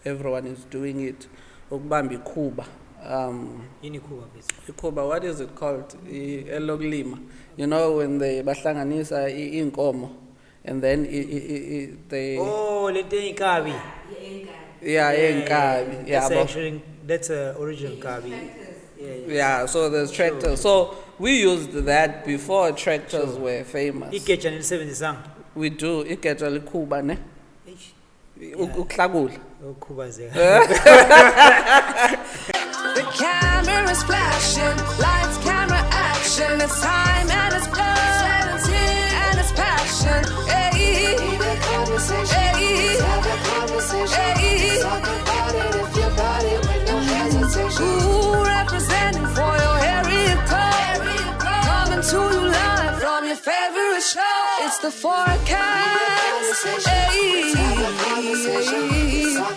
everyone is doing it. Ukubamba ikhuba. Ikhuba, what is it called? Elokulima. You know when they bahlanganisa inkomo and then they. Oh, lente inkabi. Yeah, inkabi. Yeah, that's original kabi. Yeah, so there's tractors. So we used that before tractors were famous. We do. Ikeja likhuba ne. Uklagula. The camera's flashing, lights, camera, action. It's time and it's blood and it's passion. Hey, hey, hey. Talk about it if your body with no hesitation. Ooh, representing for your area code. Coming to you live from your favorite show. It's the Forecast. Hey, talk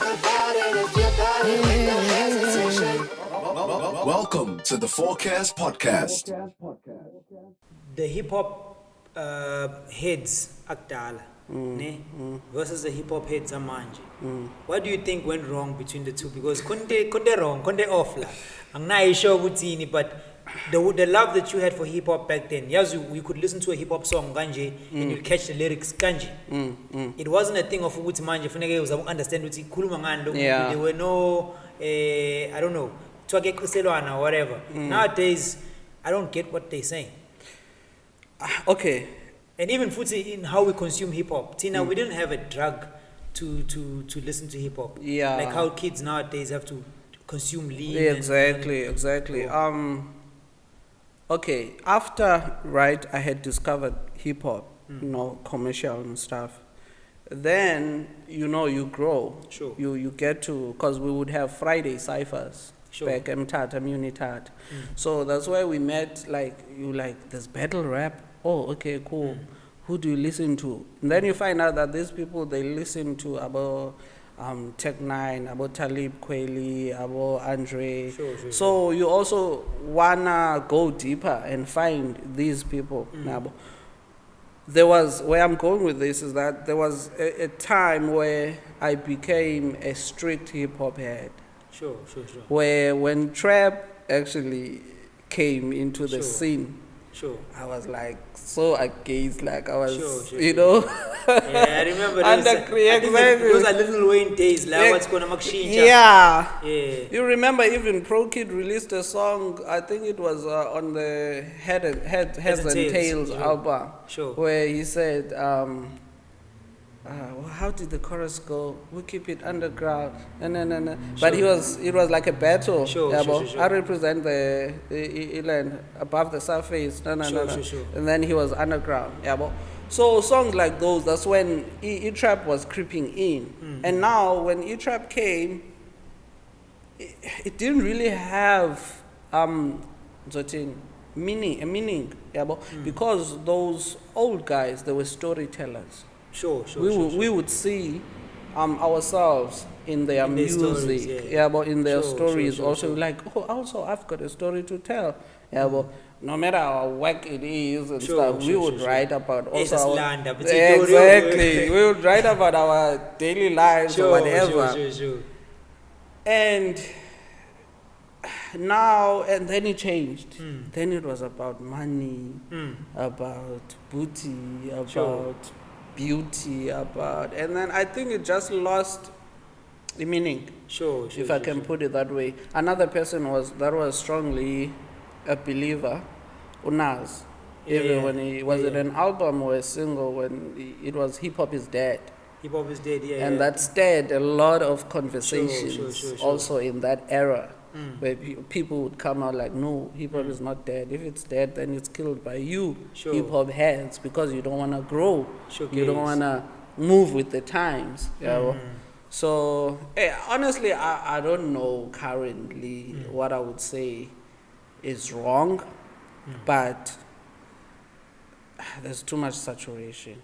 about it if your body with no hesitation. Welcome to the Forecast podcast. The hip hop heads akdala versus the hip hop heads amanje. What do you think went wrong between the two? Because konde wrong, konde off la. Angnayi show ukuthi but the love that you had for hip hop back then, yes, you could listen to a hip hop song kanje and you'd catch the lyrics kanje. It wasn't a thing of ukuthi manje funeke uzabe understand ukuthi ikhuluma ngani lo. There were no I don't know, twake kuselwana or whatever. Nowadays I don't get what they're saying. Okay. And even futhi in how we consume hip hop. Tina, we didn't have a drug to listen to hip hop. Yeah. Like how kids nowadays have to consume lean. Yeah, exactly. Okay, after I had discovered hip hop, commercial and stuff. Then you grow. Sure. You get to, because we would have Friday ciphers. Sure. Back Mtata. So that's why we met. There's battle rap. Oh, okay, cool. Who do you listen to? And then you find out that these people, they listen to about Tech Nine, about Talib Kweli, about Andre. Sure. So you also wanna go deeper and find these people. Where I'm going with this is that there was a time where I became a strict hip hop head. Sure. Where when trap actually came into the scene, I was so against, I was, Yeah, I remember those are Little Wayne days, what's going to make Yeah. You remember even Pro Kid released a song, I think it was on the Heads and Tails album, where he said, how did the chorus go? We keep it underground. No. But it was like a battle. Sure. I represent the land above the surface. No. And then he was underground. So songs like those, that's when E-Trap was creeping in. And now when E-Trap came, it didn't really have meaning. Because those old guys, they were storytellers. Sure. We would see ourselves in their music, but in their stories also. Also I've got a story to tell, but no matter how whack it is and stuff, we would write about also exactly. We would write about our daily lives or whatever. Sure. And now, and then it changed. Then it was about money, about booty, about beauty, and then I think it just lost the meaning. Sure. If I can put it that way. Another person was strongly a believer, Unaz. Even when he was it an album or a single when it was Hip Hop is Dead. Hip Hop is Dead, And that stirred a lot of conversations Sure. also in that era. Where people would come out no, hip hop is not dead. If it's dead, then it's killed by you, hip hop heads, because you don't want to grow. You don't want to move with the times. So honestly, I don't know currently what I would say is wrong, but there's too much saturation.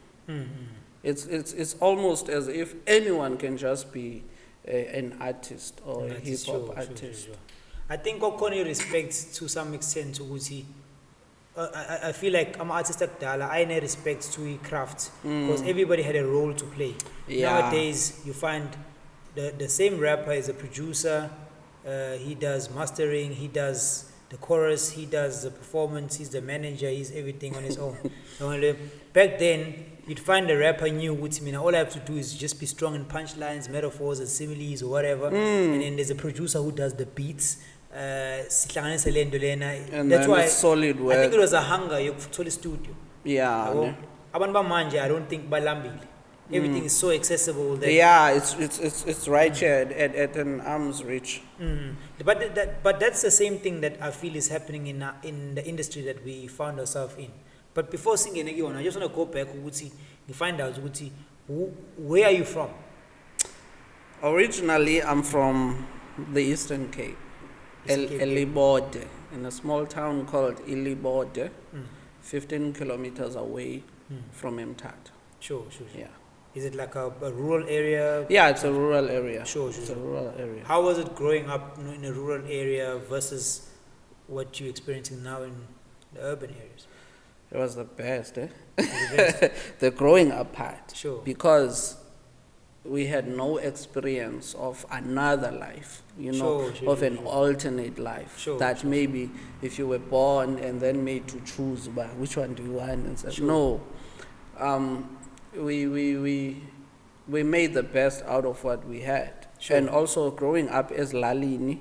It's almost as if anyone can just be an artist or a hip hop artist. Sure. I think Okoni respects to some extent to I feel like I'm an artist at Dala. I need respect to craft because everybody had a role to play. Nowadays, you find the same rapper is a producer. He does mastering. He does the chorus. He does the performance. He's the manager. He's everything on his own. Back then, you'd find a rapper new. Which mean all I have to do is just be strong in punchlines, metaphors, and similes or whatever. And then there's a producer who does the beats. And that's why it's solid work. I think it was a hunger. You told the studio. Yeah. Abantu bamanje, I don't think balambile. Everything is so accessible. That it's right here at an arm's reach. But that's the same thing that I feel is happening in the industry that we found ourselves in. But before singing again, I just want to go back to find out where are you from? Originally, I'm from the Eastern Cape, Elibode, in a small town called Elibode, 15 kilometers away from Mthatha. Sure. Yeah. Is it like a rural area? Yeah, it's a rural area. Sure. It's a rural area. How was it growing up in a rural area versus what you're experiencing now in the urban areas? It was the best, eh? The growing up part. Sure. Because we had no experience of another life, of an alternate life. Maybe if you were born and then made to choose, but which one do you want? And said, no. We made the best out of what we had. And also growing up as Lalini,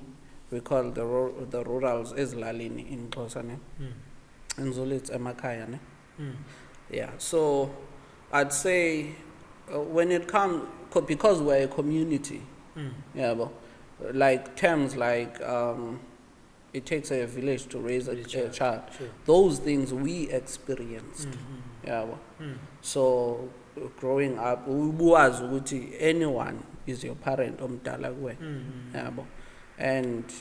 we call the rurals as Lalini in Xhosa. In Zulu it's Emakaya. Yeah, so I'd say when it comes, because we're a community, like terms like it takes a village to raise a child. Those things we experienced. So growing up, anyone is your parent and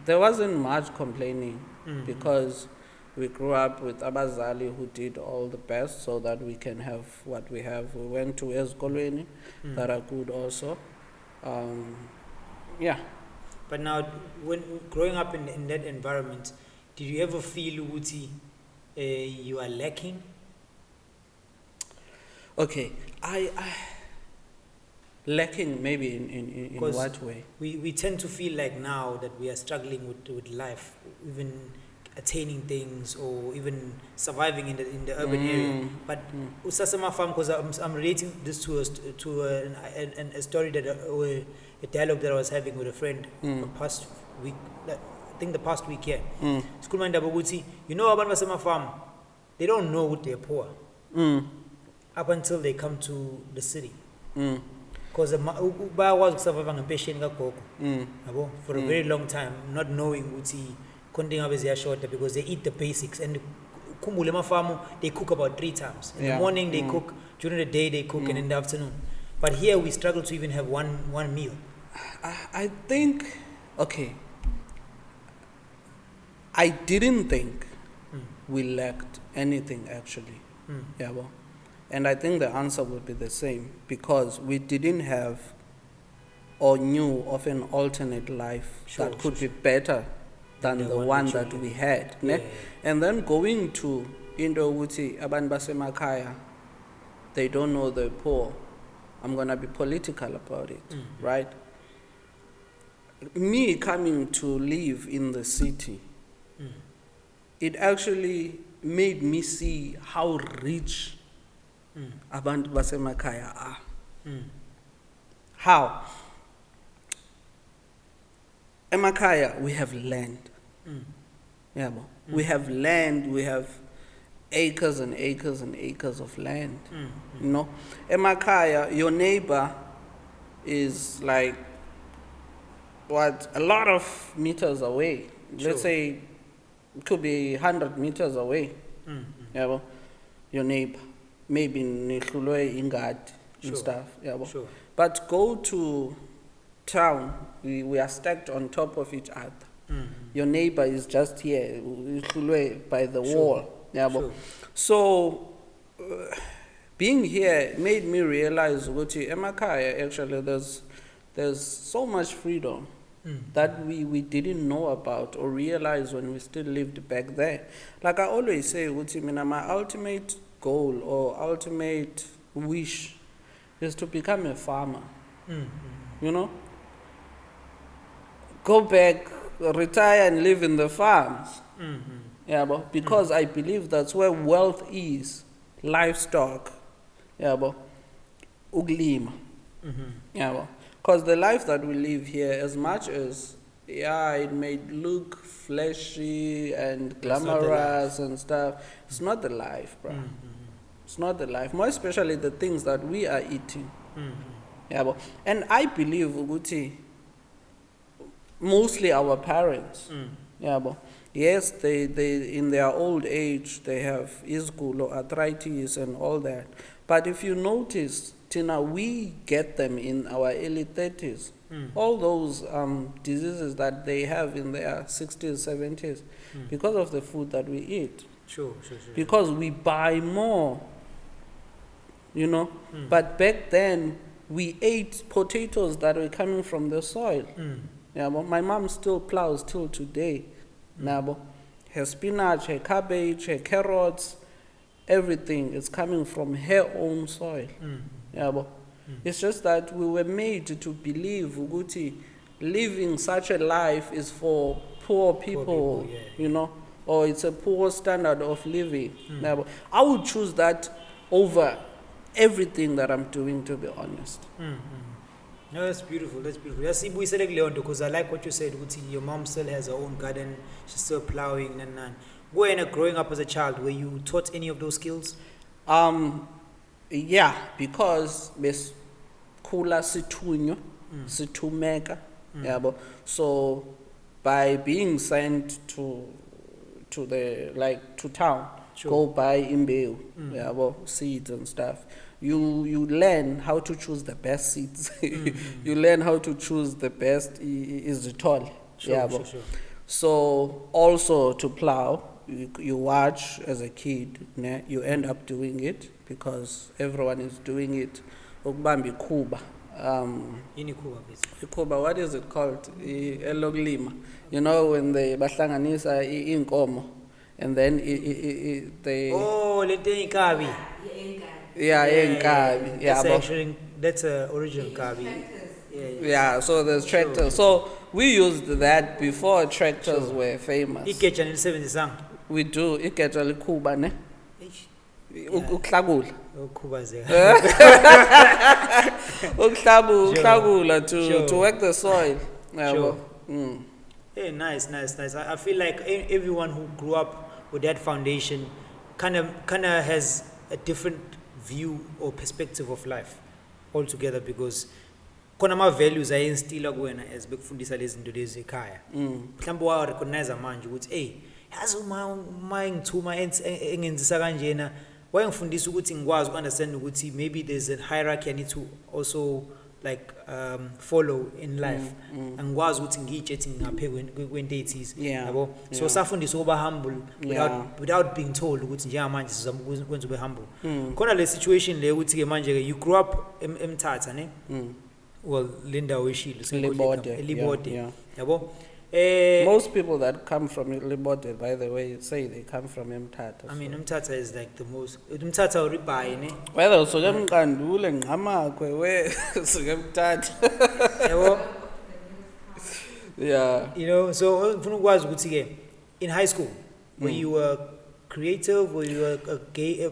there wasn't much complaining because we grew up with abazali who did all the best so that we can have what we have. We went to Eskolweni that are good also. But now, when growing up in that environment, did you ever feel you are lacking? Okay, I lacking maybe in what way? We tend to feel like now that we are struggling with life, even attaining things or even surviving in the urban area. But Usasama farm, because I'm relating this to a story that a dialogue that I was having with a friend past week. I think the past week here. Schoolman Dabaguti, about Basama farm, they don't know what they're poor up until they come to the city. Because Uba was surviving a patient for a very long time, not knowing what because they eat the basics. And Kumbulema farm, they cook about 3 times. In the morning they cook, during the day they cook, and in the afternoon. But here we struggle to even have one meal. I think, okay, I didn't think we lacked anything actually. And I think the answer would be the same because we didn't have or knew of an alternate life that could be better than the one that we had. And then going to Indo-Wuti, Abantu Basemakaya, they don't know the poor. I'm going to be political about it, right? Me coming to live in the city, it actually made me see how rich Abantu Basemakaya are. How? Emakaya, we have land. We have land, we have acres and acres and acres of land. Emakaya, your neighbor is like, a lot of meters away. Let's say it could be 100 meters away. Your neighbor, maybe Nihlulwe Ingad and stuff. But go to town, we are stacked on top of each other. Your neighbor is just here, by the wall. So, being here made me realize, Emakaya, actually, there's so much freedom that we didn't know about or realize when we still lived back there. Like I always say, my ultimate goal or ultimate wish is to become a farmer. you know. Go back, retire and live in the farms. Yeah, but because I believe that's where wealth is, livestock. Yeah, but uglima. Yeah, because the life that we live here, as much as it may look fleshy and glamorous and stuff, it's not the life, bro. It's not the life. More especially the things that we are eating. Yeah, but, and I believe Uguti, mostly our parents. Yeah, but yes, they in their old age they have isgulo, arthritis and all that. But if you notice, Tina, we get them in our early 30s. All those diseases that they have in their 60s, 70s, because of the food that we eat. Sure. Because we buy more, you know. But back then, we ate potatoes that were coming from the soil. Yeah, but my mom still plows till today. Her spinach, her cabbage, her carrots, everything is coming from her own soil. Yeah, but it's just that we were made to believe Uguti living such a life is for poor people, you know, or it's a poor standard of living. Yeah, but I would choose that over everything that I'm doing, to be honest. No, that's beautiful. That's we said because I like what you said. Your mom still has her own garden. She's still plowing and. When growing up as a child, were you taught any of those skills? Yeah, because bes kula situnyo, situmeka, yabo. So by being sent to town, go buy imbewu, yabo, seeds and stuff. You learn how to choose the best seeds. You learn how to choose the best is the tall. Sure. So also to plow. You watch as a kid, you end up doing it because everyone is doing it. Ukubamba ikhuba. Ikhuba, what is it called? Elokulima. You know, when they bahlanganisa inkomo and then they. Oh, lente inkabi. Yeah, inkabi. Yeah, that's original kabi. Yeah, so there's tractors. So we used that before tractors were famous. We do. Iketja likhuba ne. Ukuhlakula. Ukuhlakula to work the soil. Sure. Hey, nice. I feel like everyone who grew up with that foundation kind of has a different view or perspective of life altogether, because khona ama values ayinstila kuwena as bekufundisa lezi zinto lezi ekhaya. Mhlawumbe wa recognize manje ukuthi yazi uma ngithuma engenzisa kanjena wayengifundisa ukuthi ngikwazi understand ukuthi maybe there's a hierarchy I need to also follow in life. Angikwazi ukuthi ngiyitshethi ngaphe kwento ethize, yabo. So safundisa ukuba humble without being told ukuthi njengamanje sizama ukwenza ube humble. Khona le situation le ukuthi ke manje you grew up eMthatha ne. Well, Linda Wishilo, Libode, yabo. Most people that come from Libode, by the way, say they come from Mthatha. I mean, Mthatha is like the most. Mthatha ribai ne. Well, so them kandule ngamakwe we Mthatha. Yabo. Yeah. You know, so ngifuna ukwazi ukuthi ke in high school, were you a creative? Were you a gay?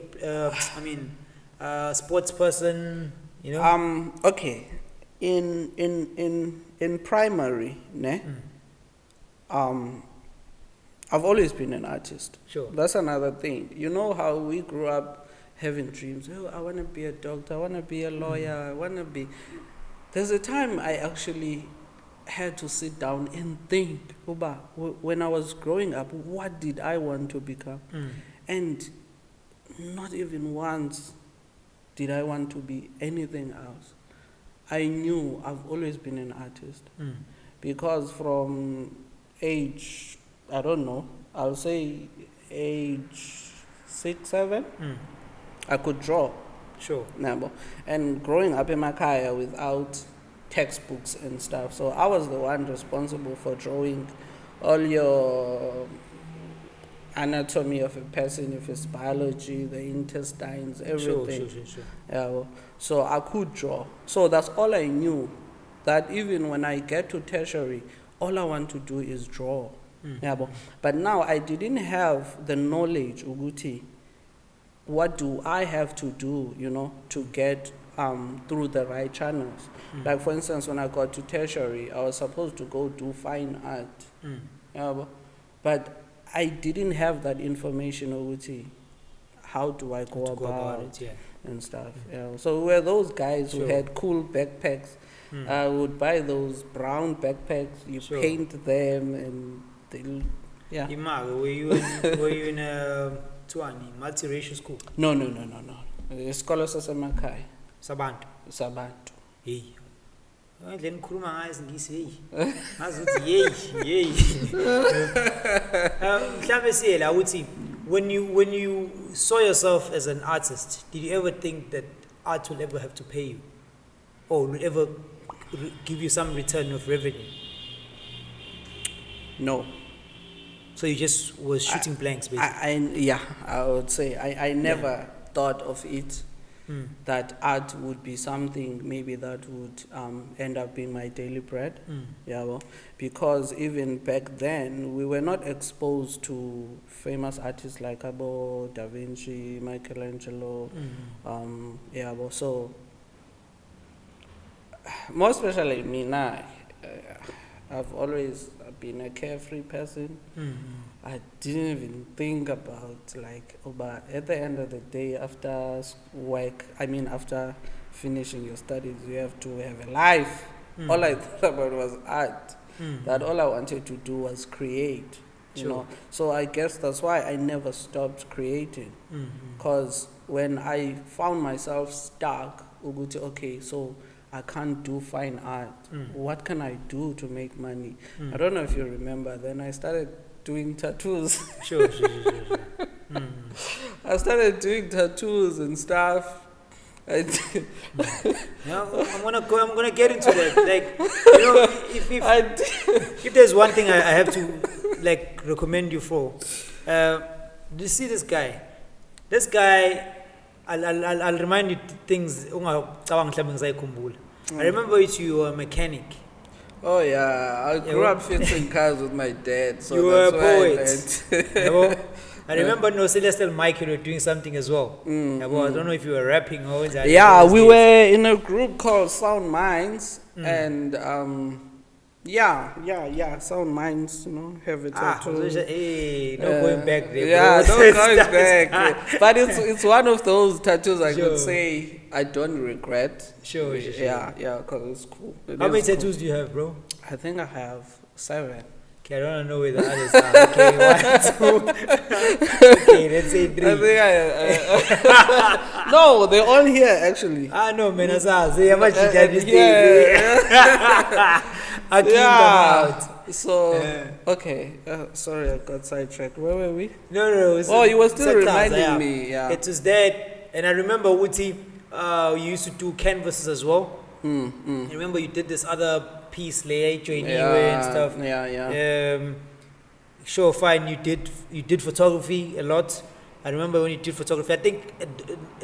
Sports person? You know. Okay. In primary, ne? I've always been an artist. Sure. That's another thing. You know how we grew up having dreams. Oh, I want to be a doctor. I want to be a lawyer. I want to be. There's a time I actually had to sit down and think, Uba, when I was growing up, what did I want to become? And not even once did I want to be anything else. I knew I've always been an artist because from age, I don't know, I'll say age 6, 7, I could draw. Sure. And growing up in Makaya without textbooks and stuff, so I was the one responsible for drawing all your anatomy of a person, if it's biology, the intestines, everything. Sure. Yeah, so I could draw. So that's all I knew that even when I get to tertiary, all I want to do is draw. But now I didn't have the knowledge, Uguti. What do I have to do, to get through the right channels? Like, for instance, when I got to tertiary, I was supposed to go do fine art. But I didn't have that information, Uguti. How do I go about it, and stuff? So we were those guys who had cool backpacks. I would buy those brown backpacks. You paint them, and Imago, were you in a multiracial school? No. Isikolo sasemakhaya. Sabantu. Hey. Then kuruma eyes ngisi hey. Azuthi yey. Mhlambe siyela uthi when you saw yourself as an artist, did you ever think that art will ever have to pay you, or will ever give you some return of revenue? No. So you just was shooting blanks, basically. I would say I never thought of it that art would be something maybe that would end up being my daily bread. Because even back then we were not exposed to famous artists like Da Vinci, Michelangelo. So more especially me now, I've always been a carefree person. I didn't even think about but at the end of the day, after work, after finishing your studies, you have to have a life. All I thought about was art. That all I wanted to do was create. So I guess that's why I never stopped creating. Because when I found myself stuck, okay, so I can't do fine art. What can I do to make money? I don't know if you remember. Then I started doing tattoos. Sure. I started doing tattoos and stuff. I'm gonna get into that. If there's one thing I have to recommend you for, you see this guy. This guy, I'll remind you things. I remember you were a mechanic. Oh yeah, I grew up fixing cars with my dad. So you were a that's poet. I remember no Celestial Mike, you were doing something as well. I don't know if you were rapping or that. Yeah, we were in a group called Sound Minds, and Sound Minds, have a tattoo. No going back there. Yeah, no going back. But it's one of those tattoos I could say I don't regret. Sure. Yeah, because it's cool. How many tattoos do you have, bro? I think I have 7. Okay, I don't know where the others are. Okay, 1, 2. Okay, let's say 3. I think no, they're all here actually. No, man, that's how much you got these days. I cleaned them out. So, okay. Sorry, I got sidetracked. Where were we? No. You were still reminding me. Yeah. It was that, and I remember, Wuti, you used to do canvases as well. I remember you did this other piece, joining and stuff. Sure, fine. You did photography a lot. I remember when you did photography. I think at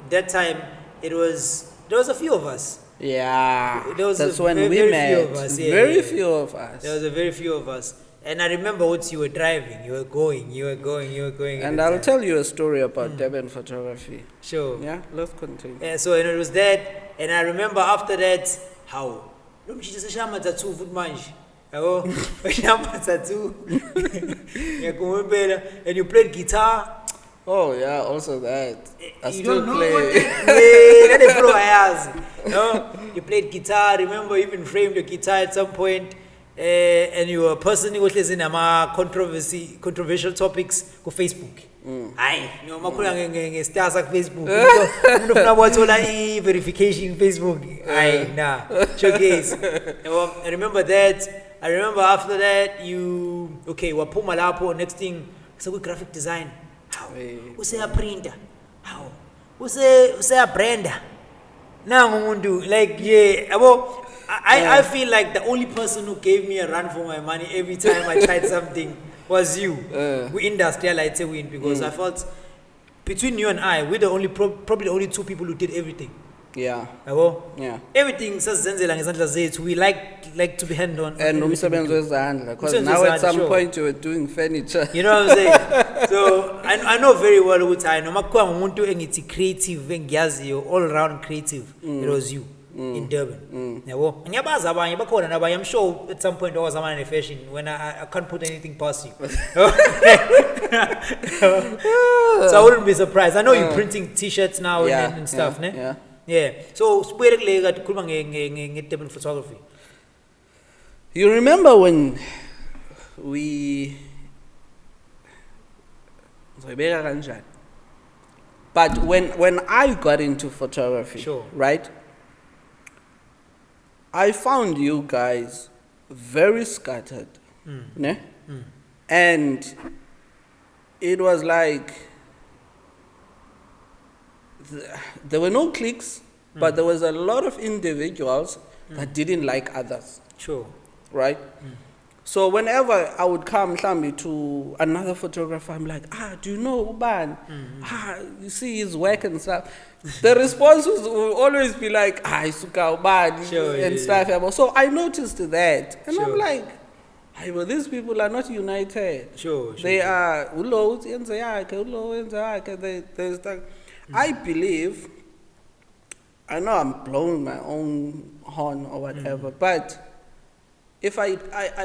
that time there was a few of us. Yeah, that's when we met. Few of us. Very few of us. There was a very few of us. And I remember what you were driving. You were going. And I'll tell you a story about Durban photography. Sure. Yeah, let's continue. So it was that. And I remember after that, how? And you played guitar. Oh yeah, also that. I you still don't play. You played guitar. Remember, you even framed your guitar at some point. And you were a person who was in controversial topics on Facebook. Stars on Facebook. Verification Facebook. Showcase. I remember that. I remember after that you were Mpumelelo. Next thing, so graphic design. How? Who's a printer? How? Who's a brander? Now I feel like the only person who gave me a run for my money every time I tried something was you. We industrialized win because I felt between you and I, we're the only probably the only 2 people who did everything. Yeah. Yabo? Yeah. Everything sasizenzela ngezandla zethu. We like to be hand on. And umsebenzi wezandla, because Umsebenzi now at wezandla, some sure. point you were doing furniture. You know what I'm saying? So I know very well ukuthi I noma kuwa ngumuntu engithi creative engiyaziyo all round creative. It was you in Durban. Yabo? Ngiyabaza abanye bakhona nabanye. I'm sure at some point I was in fashion when I can't put anything past you. So I wouldn't be surprised. I know you're printing t-shirts now and stuff, ne? Yeah. Yeah. So sibuyele kule kukhuluma nge-Durban photography. You remember when we but when I got into photography, Sure. right? I found you guys very scattered, ne? And it was like there were no cliques, but there was a lot of individuals that didn't like others. Sure. Right? So whenever I would come to another photographer, I'm like, do you know Uban? You see his work and stuff. The responses will always be like, Isuka Uban Sure, and stuff. Yeah. So I noticed that. And I'm like, well, these people are not united. Sure. They are ulo there's that. I believe, I know I'm blowing my own horn or whatever, but if I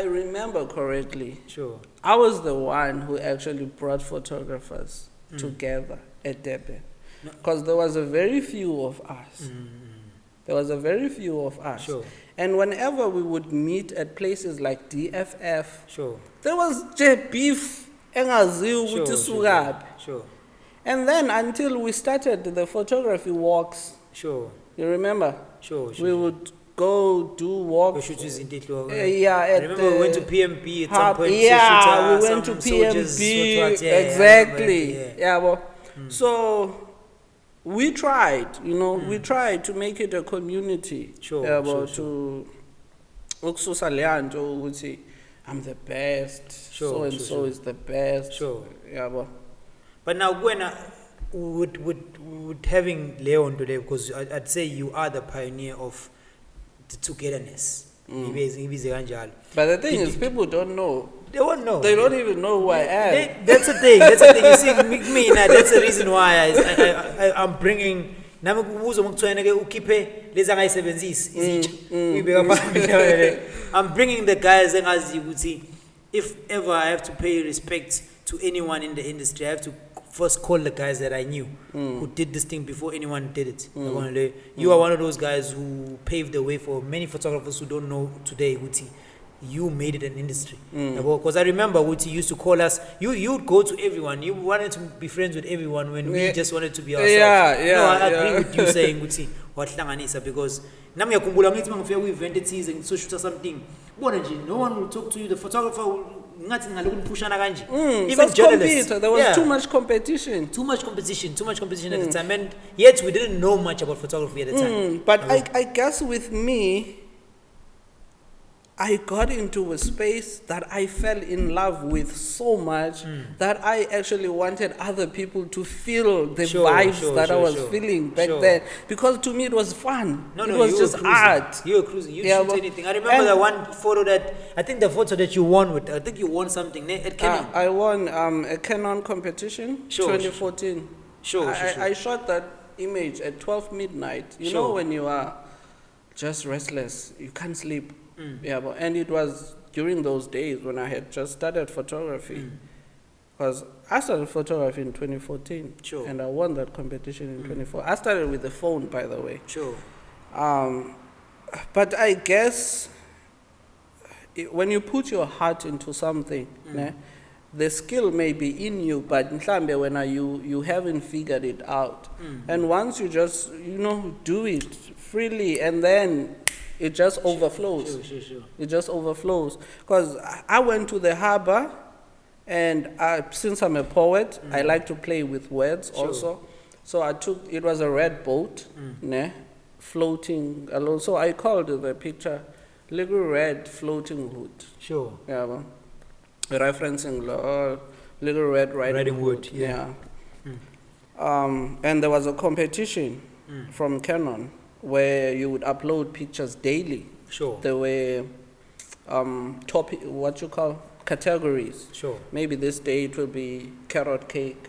remember correctly, Sure. I was the one who actually brought photographers together at Durban. Because there was a very few of us. There was a very few of us. Sure. And whenever we would meet at places like DFF, Sure. there was just beef. Sure. And then until we started the photography walks, Sure. you remember? Sure. We would go do walks. I remember we went to PMP at some point. Yeah, we went to PMP. Exactly. Yeah, well, so we tried, we tried to make it a community. Sure. Yeah, well, to I'm the best. So and so is the best. Sure. Yeah, well. But now, when would having Leon today, because I'd say you are the pioneer of the togetherness. But the thing is, people don't know. They won't know. They don't even know who I am. That's the thing. That's the thing. You see, me now. That's the reason why I'm bringing. I'm bringing the guys, and as you would see, if ever I have to pay respect to anyone in the industry, I have to first call the guys that I knew who did this thing before anyone did it. You are one of those guys who paved the way for many photographers who don't know today, Wuti. You made it an industry. Because I remember Wuti used to call us, you would go to everyone. You wanted to be friends with everyone when we just wanted to be ourselves. No, I agree with you saying, Wuti, because we invented season, so shoot something. No one will talk to you. The photographer will even journalists. There was too much competition. Too much competition at the time. And yet we didn't know much about photography at the time. But I guess with me, I got into a space that I fell in love with so much that I actually wanted other people to feel the vibes that I was feeling back then. Because to me it was fun. It was just art. You were cruising. You shoot anything. I remember the one photo the photo that you won with. I think you won something at Canon. I won a Canon competition, 2014. I shot that image at 12 midnight. You know when you are just restless, you can't sleep. And it was during those days when I had just started photography. Because I started photography in 2014. And I won that competition in 2014. I started with the phone, by the way. But I guess when you put your heart into something, the skill may be in you, but when you haven't figured it out. And once you just, do it freely, and then it just overflows. It just overflows. Because I went to the harbor, and since I'm a poet, I like to play with words also. So it was a red boat, floating alone. So I called the picture Little Red Floating Hood. Referencing Little Red Riding Hood. And there was a competition from Canon. where you would upload pictures daily. Sure. There were categories. Sure. Maybe this day it will be carrot cake.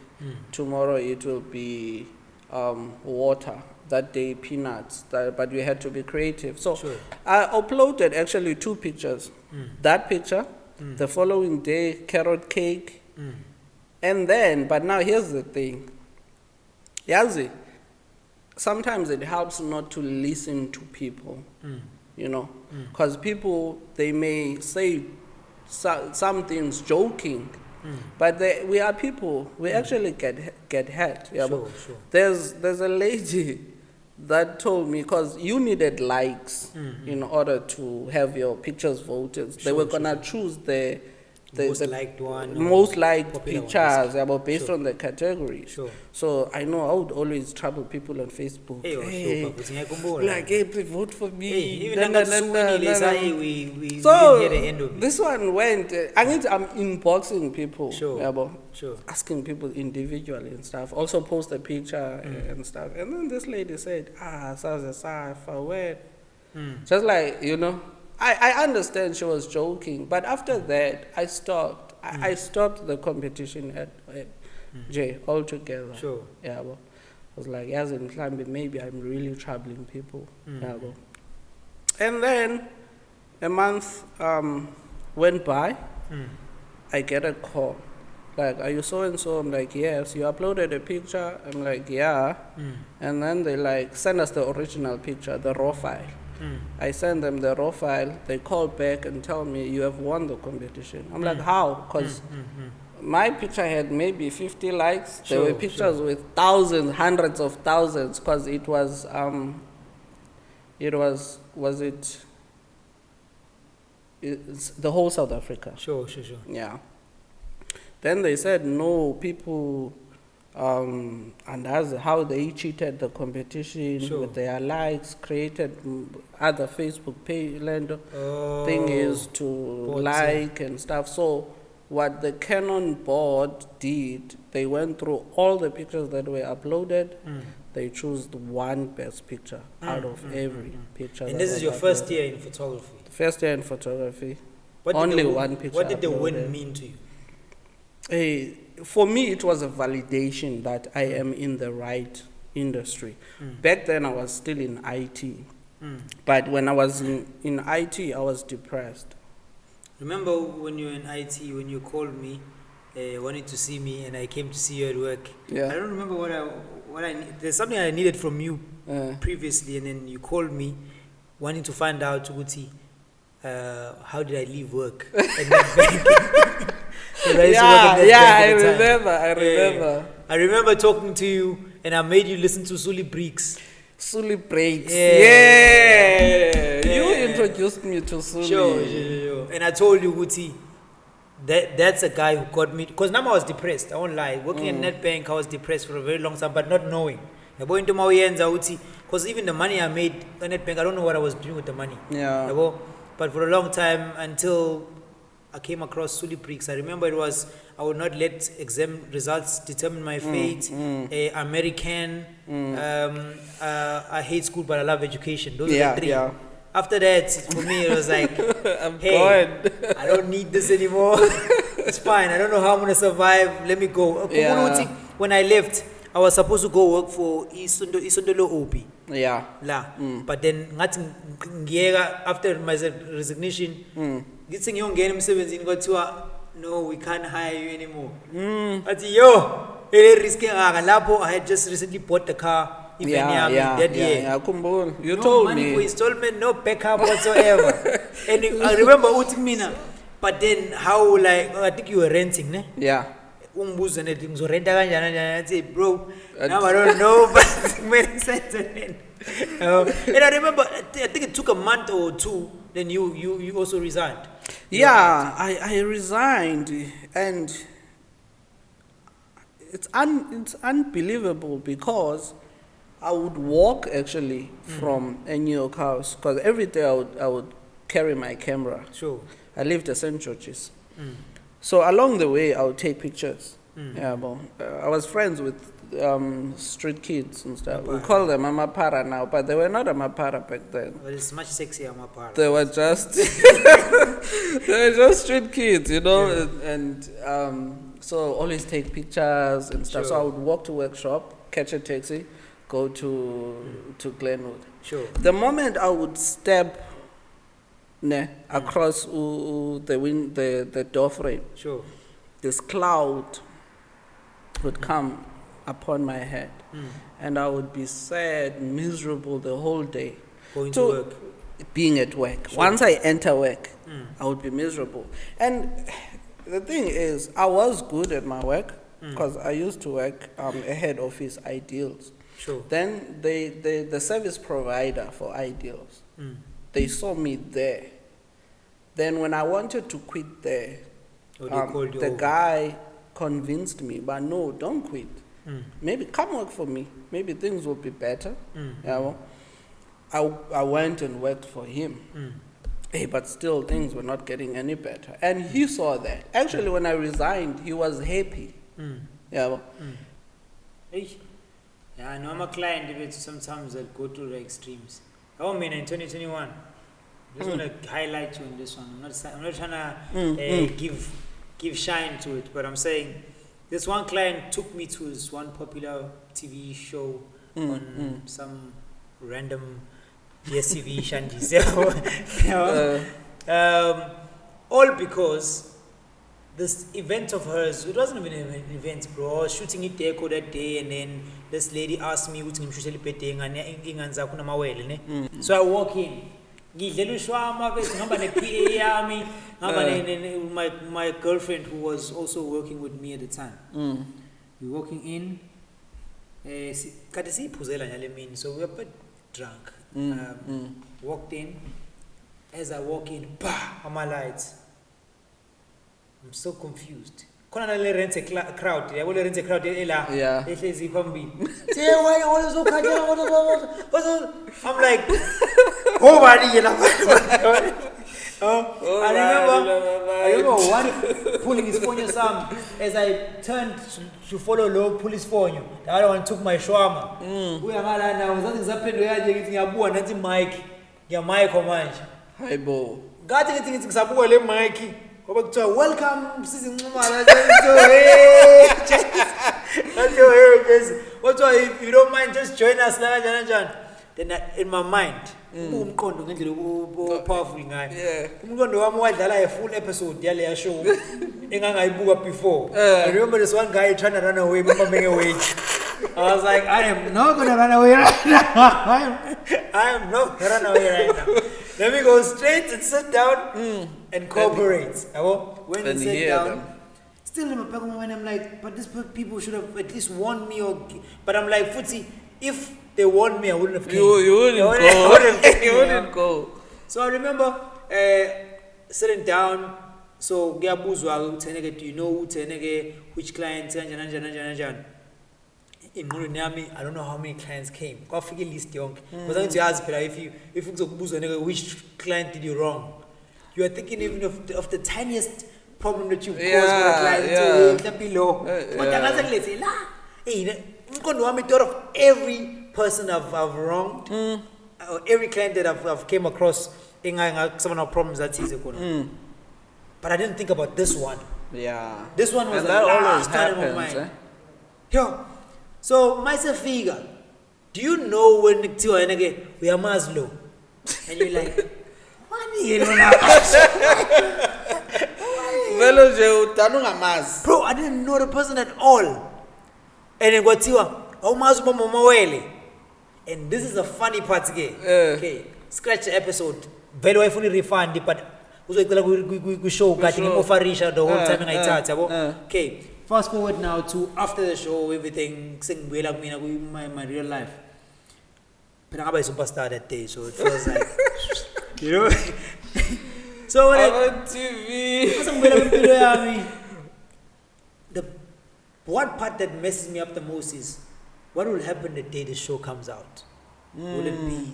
Tomorrow it will be water. That day peanuts. But we had to be creative. So sure. I uploaded actually 2 pictures. That picture, the following day carrot cake, and then. But now here's the thing. Yazi, sometimes it helps not to listen to people. You know, because people, they may say some things joking, but we are people. We actually get hurt. Yeah, sure. There's a lady that told me, because you needed likes in order to have your pictures voted. They were gonna choose the most liked one, most liked pictures, based sure. on the category. Sure. So I know I would always trouble people on Facebook. Hey, please vote for me. So this one went. I'm inboxing people. Sure. Asking people individually and stuff. Also post a picture and stuff. And then this lady said, just like, you know. I understand she was joking, but after that, I stopped. I stopped the competition at J altogether. Sure. Yeah, I was like, as in climbing, maybe I'm really troubling people. Yeah, and then a month went by. I get a call. Like, are you so and so? I'm like, yes. You uploaded a picture? I'm like, yeah. And then they like send us the original picture, the raw file. I send them the raw file. They call back and tell me, you have won the competition. I'm like, how? Because my picture had maybe 50 likes. There were pictures with thousands, hundreds of thousands, because it was it's the whole South Africa. Sure. Yeah. Then they said, no, people, and as how they cheated the competition with their likes, created other Facebook page, thing is to like and stuff. So what the Canon board did, they went through all the pictures that were uploaded. They chose the one best picture out of every picture. And this is your first year in photography? First year in photography. Only one picture. What did the win mean to you? For me, it was a validation that I am in the right industry. Back then, I was still in IT. But when I was in IT, I was depressed. Remember when you were in IT, when you called me, wanted to see me, and I came to see you at work? Yeah. I don't remember what I there's something I needed from you previously, and then you called me, wanting to find out, Uguti, how did I leave work? I remember. I remember talking to you, and I made you listen to Sully Breaks. Sully Breaks. Yeah. You introduced me to Sully. Sure. And I told you, Guti, that's a guy who got me, because now I was depressed. I won't lie. Working at Nedbank, I was depressed for a very long time, but not knowing. Because even the money I made at Nedbank, I don't know what I was doing with the money. Yeah. But for a long time, until I came across Sully Breaks, I remember it was, I would not let exam results determine my fate. American, I hate school but I love education. Those are the 3. Yeah. After that, for me, it was like, hey, I don't need this anymore. It's fine. I don't know how I'm going to survive. Let me go. Yeah. When I left, I was supposed to go work for Isondolo Obi. Yeah. But then, after my resignation, no, we can't hire you anymore. I had just recently bought the car. You told money me for installment, no backup whatsoever. And I remember Utimina, but then how, like, I think you were renting, ne? Yeah. And I say, bro, now I don't know, but it made sense. And I remember, I think it took a month or 2, then you also resigned. Yeah, I resigned, and it's unbelievable, because I would walk actually from a New York house, because every day I would carry my camera. Sure. I lived at St. George's. So along the way, I would take pictures. I was friends with street kids and stuff. We call them Amapara now, but they were not Amapara back then. Well, it's much sexier Amapara. They were just street kids, you know, and so always take pictures and stuff. So I would walk to workshop, catch a taxi, go to Glenwood. Sure. The moment I would step across the door frame, sure, this cloud would come upon my head, and I would be sad, miserable the whole day. Going to work. Being at work. Sure. Once I enter work, I would be miserable. And the thing is, I was good at my work because I used to work a head office Ideals. Sure. Then the service provider for Ideals, they saw me there. Then when I wanted to quit there, the guy convinced me, but no, don't quit. Maybe come work for me. Maybe things will be better. Yeah, well, I went and worked for him. Hey, but still things were not getting any better. And he saw that. Actually, when I resigned, he was happy. Yeah, well, yeah, I know I'm a client, but sometimes I'll go to the extremes. Oh, man, in 2021, I just want to highlight you on this one. I'm not trying to give shine to it, but I'm saying this one client took me to this one popular TV show on some random DSTV shandies. All because this event of hers, it wasn't even an event, bro. I was shooting it there that day, and then this lady asked me, so I walk in. My girlfriend, who was also working with me at the time, we were walking in. So we were a bit drunk. Walked in. As I walk in, on my lights. I'm so confused. Crowd. I'm like, I remember one pulling his phone as I turned to follow low police phone. The other one took my shawarma. We are now. Something's happened. We are getting a boy, nothing Mike. Your Mike or Mike. Hi, Bo. Got anything to Sabu, Mike. Welcome, Msizi Nxumalo. What's why, if you don't mind, just join us. Then in my mind, powerful guy. I'm going to watch a full episode show. Before. I remember this one guy trying to run away, I was like, I am not going to run away right now. I am not going to run away right now. Let me go straight and sit down and cooperate. When they sit down, still in my back of my mind, I'm like, but these people should have at least warned me. But I'm like, Futsi, if they warned me, I wouldn't have came. You wouldn't go. So I remember sitting down. So, do you know which clients? In Murinami, I don't know how many clients came. Go figure list young. Because I'm going to ask if you which client did you wrong? You are thinking even of the tiniest problem that you've caused for a client to below. I'm going to thought of every person I've wronged, or every client that I've came across in some of our problems that he's but I didn't think about this one. Yeah. This one was and the that last always time of happens, mine. Yo, so myself figure, do you know when we are Maslow? And you're like, bro, I didn't know the person at all. And then got and this is the funny part again. Okay, scratch the episode. Very well fully refund, but we show getting offerisha the whole time I touch. Okay, fast forward now to after the show, everything sing well like me my real life. But I'm a superstar that day, so it feels like you know. So when on TV. The one part that messes me up the most is what will happen the day the show comes out. Will it be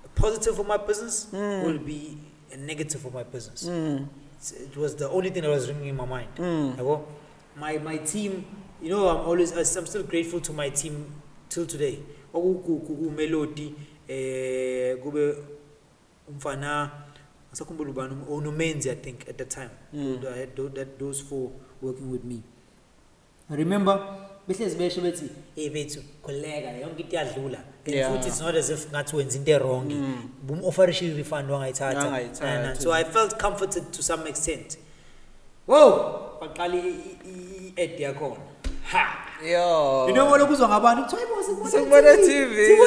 a positive for my business? Will it be a negative for my business? It was the only thing that was ringing in my mind. My team you know, I'm still grateful to my team till today. Melody, kube umfana, asakhumbula ubani, Onomenzi, I think at the time. I had those 4 working with me. I remember, behlezi besho bethi, hey bethu, kollega, yonke into iyadlula. And it's not as if ngathi wenza into wrong. Bum offer refund wangayithatha. So I felt comforted to some extent. Whoa, baqali i-ad yakhona. Ha. Yo. You know what okuzwa ngabantu? Sibona TV.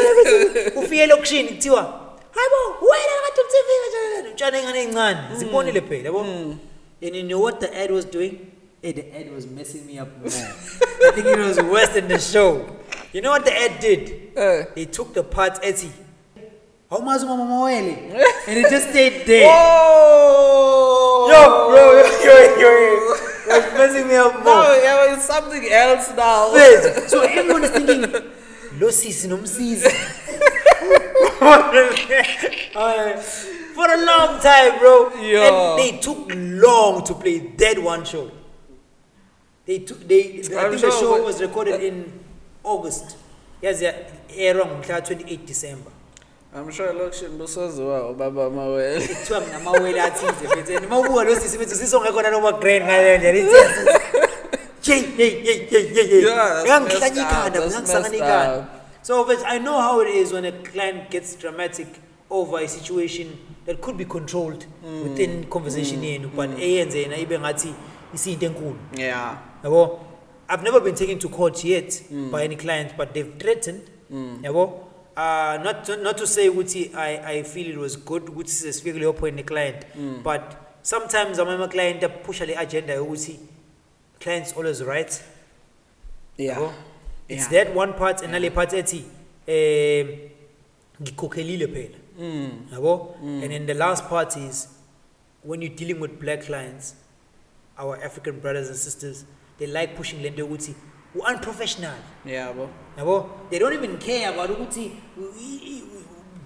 Ufike lokishini kuthiwa, "Hayibo, wena ngathi TV kanjani?" Utshana ingane encane. Sibonile phela, yabo. And you know what the ad was doing? The ad was messing me up more. I think it was worse than the show. You know what the ad did? They took the part Etsy. And it just stayed there. Oh! Yo, bro, yo. It was messing me up more. No, it's something else now. So everyone is thinking, Lo Sisi no Msizi. For a long time, bro. Yo. And they took long to play that one show. I think the show was recorded in August. Yes, air on 28 December. I'm sure election busoziwa ubaba mawele. Kuthiwa mina mawele athize bethe mawubuka lo sisi bethu sisongekho noma grand ngale nje lithi. So but I know how it is when a client gets dramatic over a situation that could be controlled within conversation yenu but eyenze yena ibe ngathi isinto enkulu. Yeah. Yabo, I've never been taken to court yet by any client, but they've threatened. Yabo, not to say ukuthi I feel it was good ukuthi sesifikele opho in the client, but sometimes I'm client push the agenda ukuthi clients always right. Yeah. Yabo? It's that one part and another part ethi ngikokhelile phela. Yabo? And then the last part is when you're dealing with black clients, our African brothers and sisters, they like pushing lento ukuthi unprofessional. Yeah, Yabo? They don't even care about ukuthi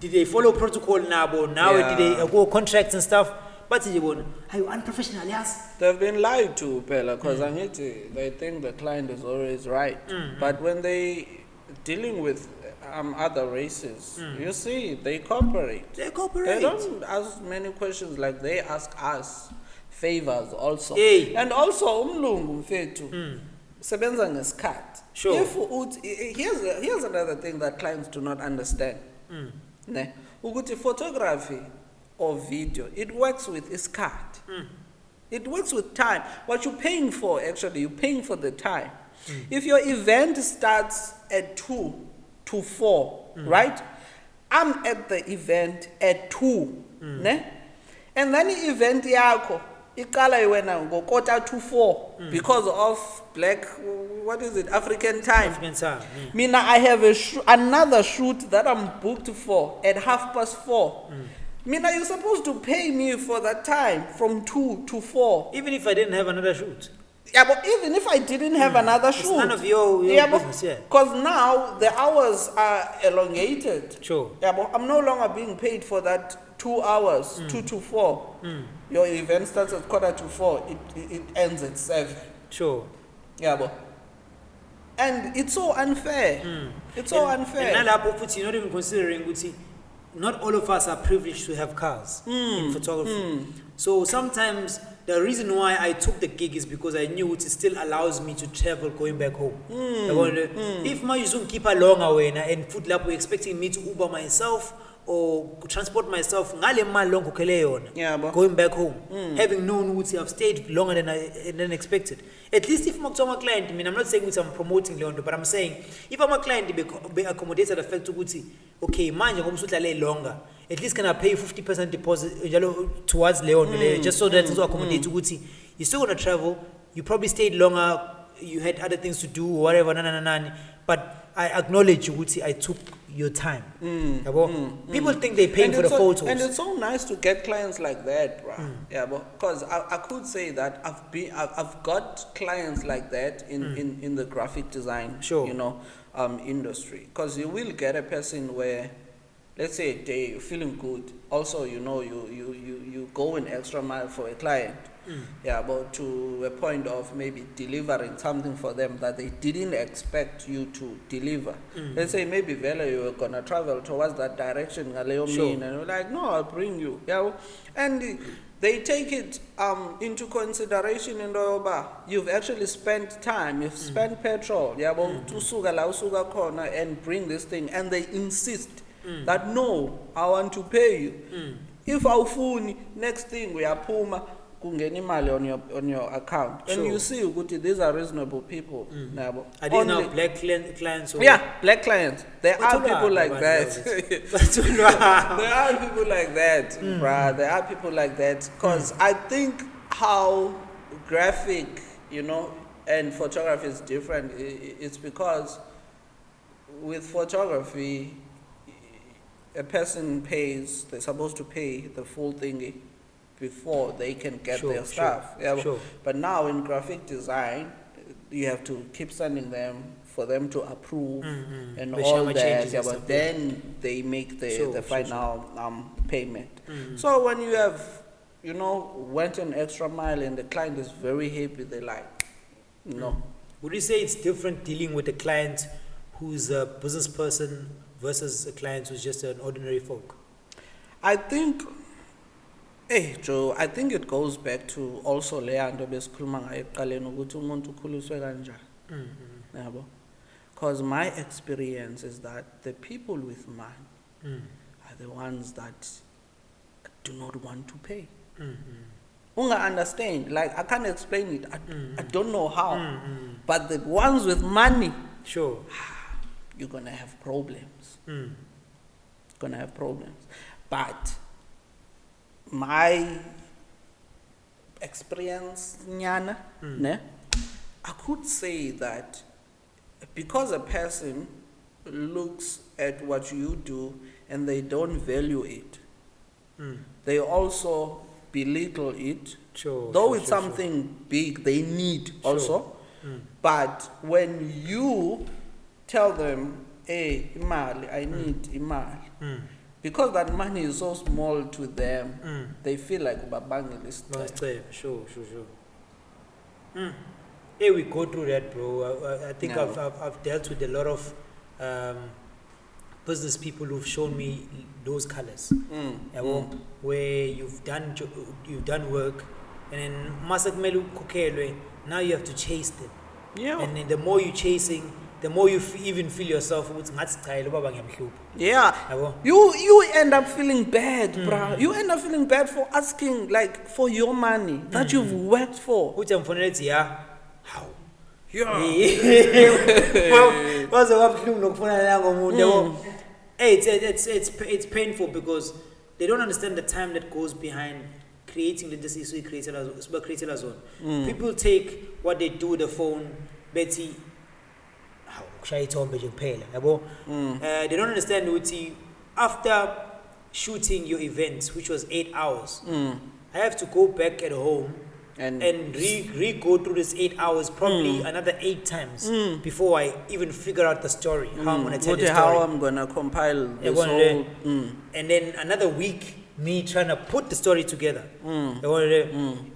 did they follow protocol nabo now did they go contracts and stuff. But are you unprofessional? Yes. They've been lied to, Pella, because they think the client is always right. But when they dealing with other races, you see, they cooperate. They cooperate. They don't ask many questions like they ask us favors also. Hey. And also, umlungu mfethu sebenza ngesikhathi. Sure. Here's another thing that clients do not understand. Ne? Ukuthi photography or video, it works with iskhathi. It works with time. What you're paying for, actually, you're paying for the time. If your event starts at 2 to 4, right? I'm at the event at 2, ne? And then the event yako, ikala iwena go 3:45 because of black, what is it, African time. African time. Mina, I have another shoot that I'm booked for at 4:30. Mina, you're supposed to pay me for that time from 2 to 4. Even if I didn't have another shoot. Yeah, but even if I didn't have another shoot. It's none of your business, yeah. Because now the hours are elongated. Sure. Yeah, but I'm no longer being paid for that 2 hours, 2 to 4. Your event starts at 3:45. It ends at 7. Sure. Yeah, but. And it's so unfair. It's so unfair. And now, you're not even considering ukuthi not all of us are privileged to have cars in photography. So sometimes the reason why I took the gig is because I knew it still allows me to travel going back home. If my usung keep a long away and food lab were expecting me to Uber myself or transport myself going back home, having known ukuthi I've stayed longer than expected. At least if I'm a client, I mean, I'm not saying I'm promoting Leondo, but I'm saying if I'm a client, be accommodated the fact to okay, man, you're going to longer. At least can I pay 50% deposit towards Leondo, just so that to accommodate to Gucci. You're still going to travel. You probably stayed longer. You had other things to do or whatever. But I acknowledge Gucci. I took your time. People think they're paying for the photos. And it's so nice to get clients like that, bro. Yeah, because I could say that I've got clients like that in the graphic design, industry. Because you will get a person where let's say they're feeling good. Also, you go an extra mile for a client. Yeah, but to a point of maybe delivering something for them that they didn't expect you to deliver. Let's say maybe Vela, you were gonna travel towards that direction, and you're like, no, I'll bring you. Yeah, and they take it into consideration in the you've actually spent time, you've spent petrol, yeah, to suga la usuga corner and bring this thing, and they insist that no, I want to pay you. If awufuni, next thing we are puma kungeni mali on your account, and you see these are reasonable people. Are these now black clients? Or? Yeah, black clients. There are people like that. There are people like that, bruh. There are people like that, because I think how graphic, and photography is different. It's because with photography, a person pays. They're supposed to pay the full thingy before they can get their stuff. But now in graphic design, you have to keep sending them for them to approve and all that. But then they make the final payment. So when you have, went an extra mile and the client is very happy, they like, Would you say it's different dealing with a client who's a business person versus a client who's just an ordinary folk? I think, Joe, I think it goes back to also leya nto besikhuluma ngayo ekuqaleni ukuthi umuntu ukhuliswe kanjani. Yabo? Because my experience is that the people with money are the ones that do not want to pay. Unga understand, like I can't explain it. I don't know how. But the ones with money, you're gonna have problems. Gonna have problems. But my experience, I could say that because a person looks at what you do and they don't value it, they also belittle it. Though it's something big they need also. But when you tell them, hey, imali, I need imali, because that money is so small to them, they feel like babangil is Sure. Hey, we go through that, bro. I think I've dealt with a lot of business people who've shown me those colors, where you've done work, and then now you have to chase them. Yeah. And then the more you're chasing, the more you even feel yourself. Yeah. You end up feeling bad, bruh. You end up feeling bad for asking, like, for your money that you've worked for. How? Yeah. It's painful because they don't understand the time that goes behind creating the issue created as well. People take what they do with the phone, Betty. They don't understand what after shooting your events, which was 8 hours, I have to go back at home and re-go through this 8 hours, probably another 8 times before I even figure out the story, how I'm gonna tell the story, how I'm gonna compile this whole, and then another week me trying to put the story together. And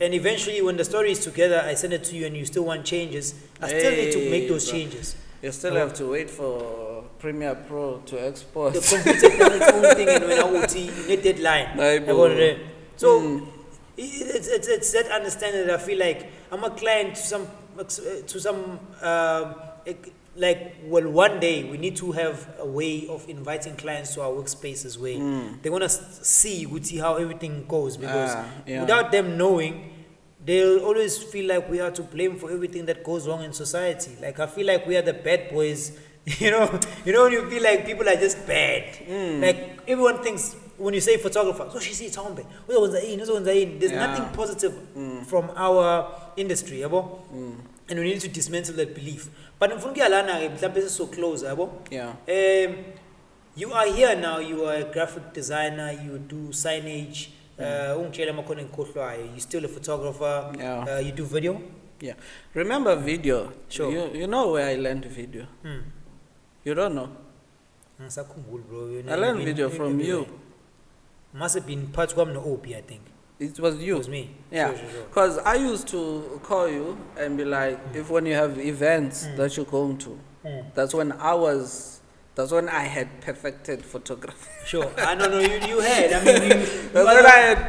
eventually when the story is together, I send it to you and you still want changes. I still need to make those changes. You still have to wait for Premiere Pro to export. The computer does its own thing, and when I want to get deadline. So it's that understanding that I feel like I'm a client to some one day we need to have a way of inviting clients to our workspaces where they want to see how everything goes, because without them knowing, they'll always feel like we are to blame for everything that goes wrong in society. Like I feel like we are the bad boys. You know when you feel like people are just bad. Like everyone thinks when you say photographer, so she sees Themba. There's nothing positive from our industry, and we need to dismantle that belief. But in Fungi is so close, you are here now. You are a graphic designer. You do signage. You're still a photographer. You do video. Yeah. Remember video? Sure. You know where I learned video? You don't know? Bro. I learned video from you. Must have been part of the OP, I think. It was you. It was me. Yeah. Sure. Because I used to call you and be like, if when you have events that you're going to, that's when I had perfected photography. Sure. I don't know, you had. I mean, you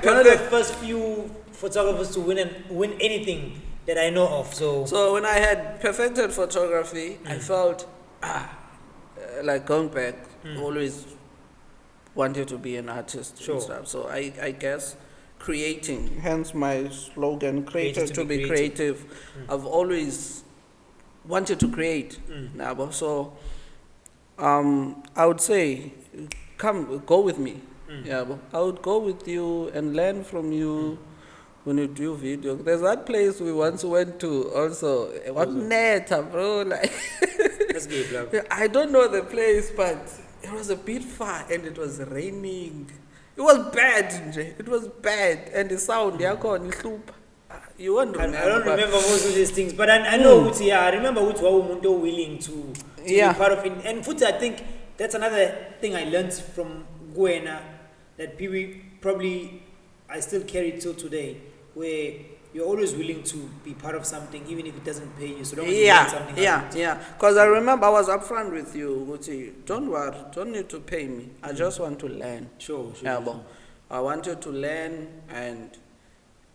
one of the first few photographers to win anything that I know of. So when I had perfected photography, I felt like going back, always wanted to be an artist and stuff. So I guess creating, hence my slogan, created to be creative. I've always wanted to create. So I would say, go with me. I would go with you and learn from you. When you do video, there's that place we once went to also. What neta, bro? Like, I don't know the place, but it was a bit far and it was raining. It was bad, Nje. It was bad, and the sound, you won't remember. I don't remember most of these things, but I know I remember which one willing to be part of it. And I think that's another thing I learned from Gwena that people probably I still carry till today, where you're always willing to be part of something even if it doesn't pay you. So don't learn something. Because I remember I was upfront with you, Guti. Don't worry, don't need to pay me. I just want to learn. Sure. I wanted to learn, and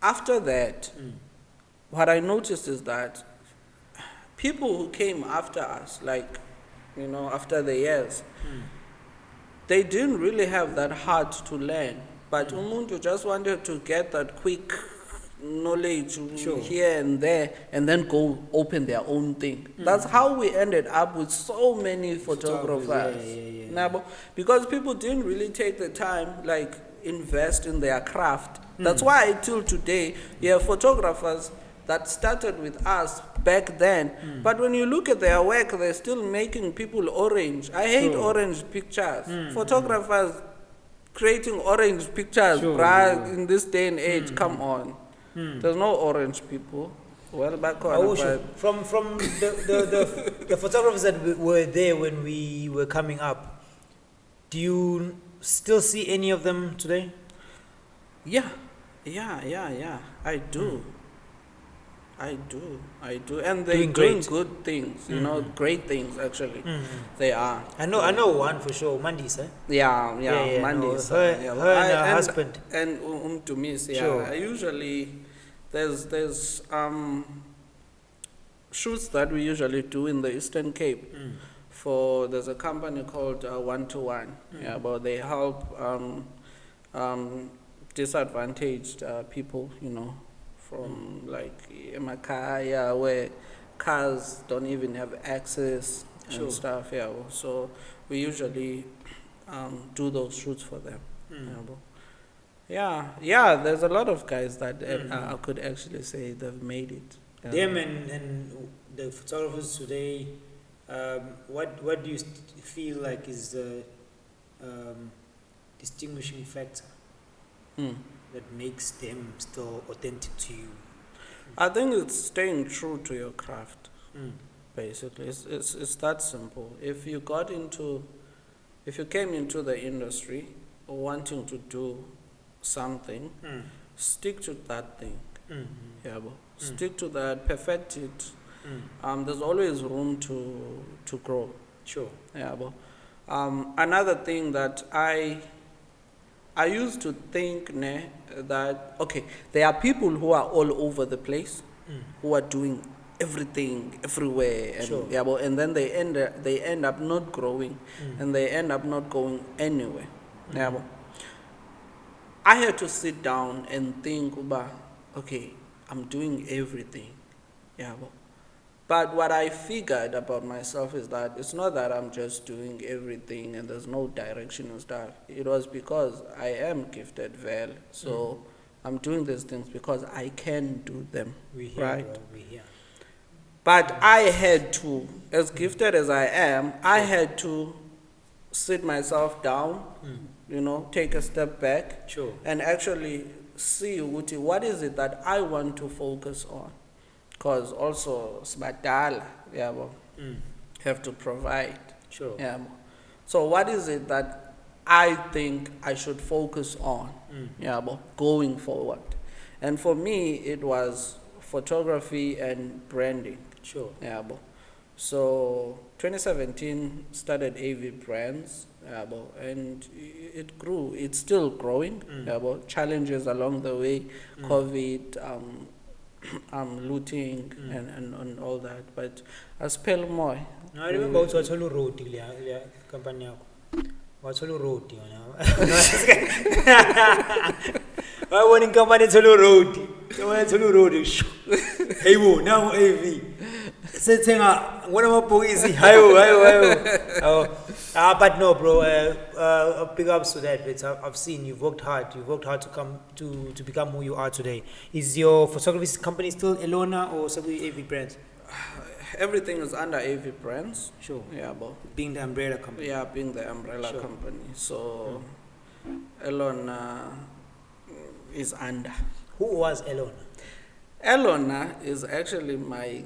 after that, what I noticed is that people who came after us, like, after the years, they didn't really have that heart to learn. But Umuntu just wanted to get that quick knowledge here and there, and then go open their own thing. That's how we ended up with so many photographers. Because people didn't really take the time, like, invest in their craft. That's why till today you have photographers that started with us back then, but when you look at their work, they're still making people orange. I hate orange pictures. Photographers creating orange pictures, in this day and age, come on. There's no orange people. Well, back on. From the photographers that were there when we were coming up, do you still see any of them today? Yeah. I do. I do, and they're doing good things. Great things actually. They are. I know one for sure. Mandisa. Yeah. Mandisa. Her and her husband. And Tumis. Yeah. Sure. I usually there's shoots that we usually do in the Eastern Cape. There's a company called 1-to-1. But they help disadvantaged people. From like Emakaya, where cars don't even have access and stuff. So we usually do those shoots for them. There's a lot of guys that I could actually say they've made it. Them and the photographers today. What do you feel like is the distinguishing factor that makes them still authentic to you? I think it's staying true to your craft. Basically, it's that simple. If you came into the industry wanting to do something, stick to that thing. Stick to that, perfect it. There's always room to grow. Sure. Another thing that I used to think that, okay, there are people who are all over the place, who are doing everything everywhere, and and then they end up not growing, and they end up not going anywhere. I had to sit down and think about, okay, I'm doing everything. But what I figured about myself is that it's not that I'm just doing everything and there's no direction and stuff. It was because I am gifted well. So I'm doing these things because I can do them. But I had to, as gifted as I am, I had to sit myself down, take a step back, and actually see what is it that I want to focus on. Because also, Sbatala, have to provide. So what is it that I think I should focus on, going forward? And for me, it was photography and branding. Sure. So 2017 started AV Brands, and it grew. It's still growing. Challenges along the way, COVID, looting, and all that. But as Pelmoy. No, I remember also Watolu Road, the company. Watolu Road, I want in company Tolu Road. Tolu Road. Hey, now AV. Setting up one of my boys. But no, bro. Big ups to that. But I've seen you've worked hard. You've worked hard to come to become who you are today. Is your photography company still Elona or Sabu AV Brands? Everything is under AV Brands. Sure. Being the umbrella company. Yeah, being the umbrella company. So, Elona is under. Who was Elona? Elona is actually my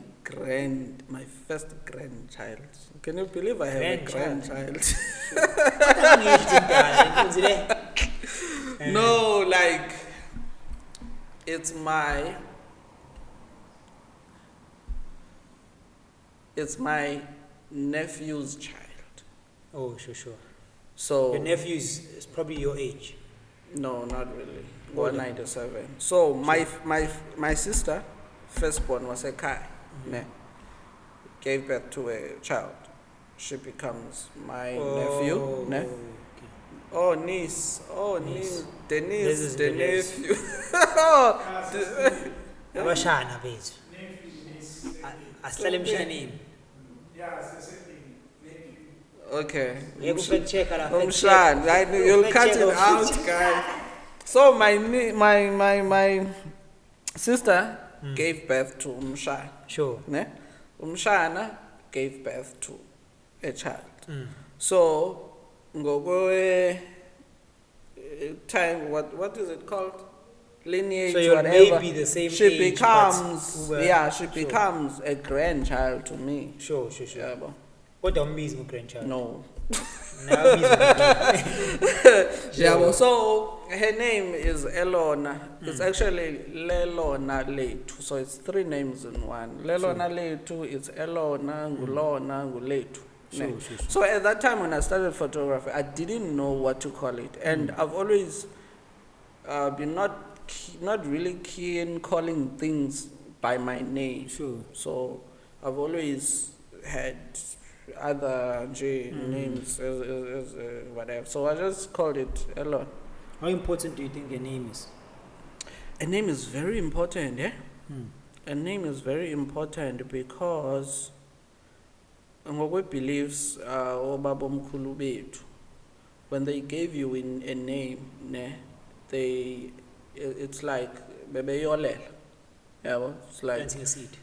first grandchild. Can you believe I have a grandchild? No, like, it's my nephew's child. Oh, sure. So your nephew is probably your age. No, not really. 197. So my sister, firstborn, was a Kai. Gave birth to a child. She becomes my nephew. Okay. Oh, niece. Oh, niece. The niece, the nephew. Abashana bethu. Asihlale emshaneni. Okay. You'll cut it out, guys. So my sister gave birth to Umshana. Sure. Umshana gave birth to a child. So ngokwe time, what is it called? Lineage, so you're whatever. maybe the same she age, becomes becomes a grandchild to me. Sure. Yeah, what don't mean my grandchild? No. Now So her name is Elona. It's actually Lelona Letu. So it's three names in one. Lelona Letu is Elona, Ngulona, Nguletu. Sure. So at that time when I started photography, I didn't know what to call it. And I've always been not really keen calling things by my name. Sure. So I've always had other names as whatever. So I just called it Elon. How important do you think a name is? A name is very important, yeah? A name is very important because ngokwe beliefs obabomkhulu bethu, when they gave you a name, it's like bebeyolela. Yeah, it's like planting a seed.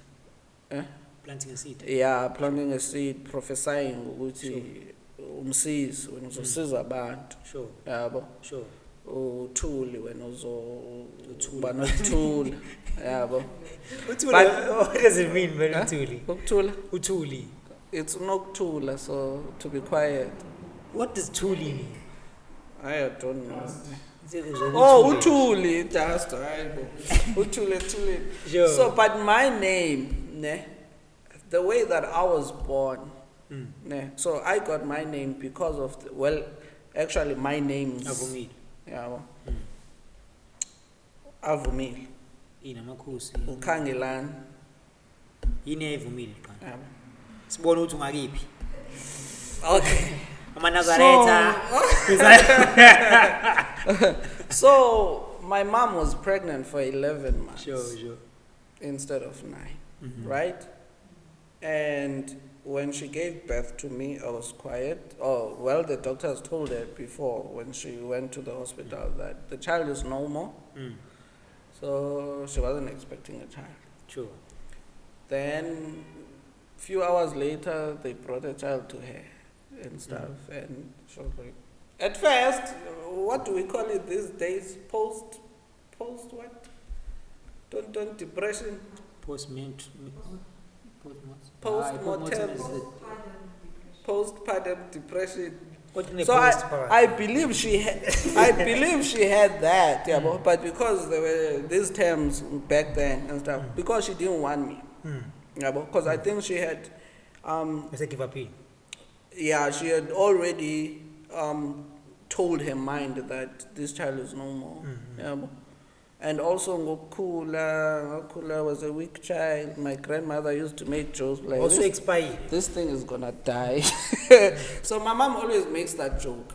Planting a seed. Yeah, planting a seed, prophesying ukuthi umsizi when uzosiza abantu. Sure. Yabo. Sure. Uthuli when uzoba nothula. Yabo. What does it mean when uthuli? Ukuthula? Uthuli. It's nokuthula, so to be quiet. What does thuli mean? I don't know. Uthuli, just right. Uthuli. Sure. So, but my name, the way that I was born, so I got my name because of actually my name is Avumile. Yeah. Avumile. Inamakhosi. Ukhangelana. Yini Avumile qha? Sibona ukuthi ungakiphi. Okay. Amanazaretha. So my mom was pregnant for 11 months. Sure. Instead of 9, right? And when she gave birth to me, I was quiet. The doctors told her before when she went to the hospital that the child is normal. So she wasn't expecting a child. Sure. Then few hours later, they brought a child to her and stuff. And she was like, at first, what do we call it these days? Post what? Don't depression. Postpartum depression. So I believe she had that, but because there were these terms back then and stuff, because she didn't want me, because I think she had, she had already told her mind that this child is no more, and also Ngokula was a weak child. My grandmother used to make jokes like, also expired. This thing is gonna die. So my mom always makes that joke.